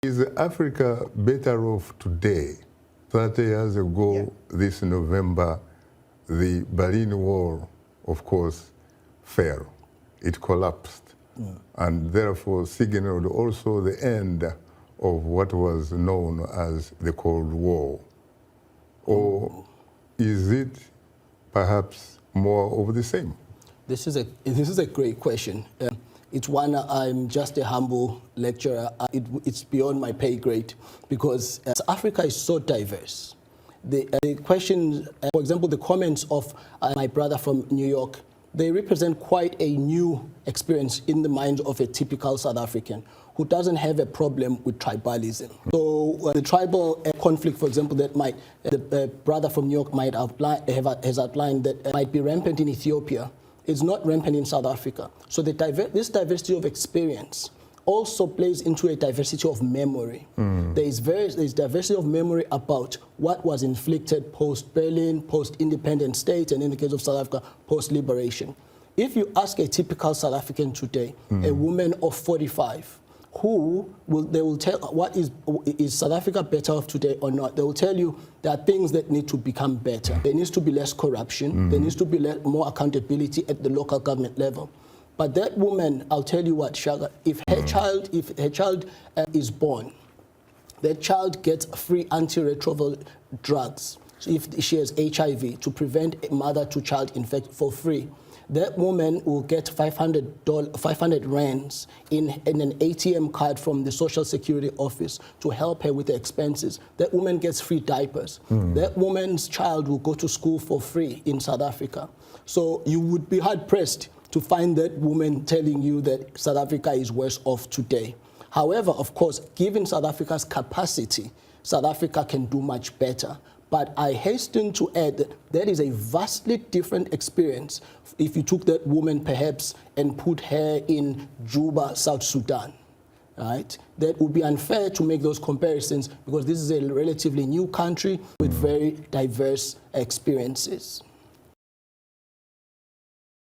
Is Africa better off today? 30 years ago, this November, the Berlin Wall, of course, fell. It collapsed, and therefore signaled also the end of what was known as the Cold War. Or is it perhaps more of the same? This is a great question. It's one I'm just a humble lecturer. It's beyond my pay grade because Africa is so diverse. The questions, for example, the comments of my brother from New York, they represent quite a new experience in the mind of a typical South African who doesn't have a problem with tribalism. So the tribal conflict, for example, that the brother from New York might has outlined that might be rampant in Ethiopia, is not rampant in South Africa. So this diversity of experience also plays into a diversity of memory. There's diversity of memory about what was inflicted post-Berlin, post-independent state, and in the case of South Africa, post-liberation. If you ask a typical South African today, a woman of 45, they will tell what is South Africa better off today or not? They will tell you there are things that need to become better. There needs to be less corruption. There needs to be more accountability at the local government level. But that woman, I'll tell you what, Shaga, if her child is born, that child gets free antiretroviral drugs. So if she has HIV, to prevent a mother-to-child infection for free, that woman will get 500 rands in an ATM card from the Social Security Office to help her with the expenses. That woman gets free diapers. That woman's child will go to school for free in South Africa. So you would be hard-pressed to find that woman telling you that South Africa is worse off today. However, of course, given South Africa's capacity, South Africa can do much better. But I hasten to add that that is a vastly different experience if you took that woman perhaps and put her in Juba, South Sudan. Right? That would be unfair to make those comparisons because this is a relatively new country with very diverse experiences.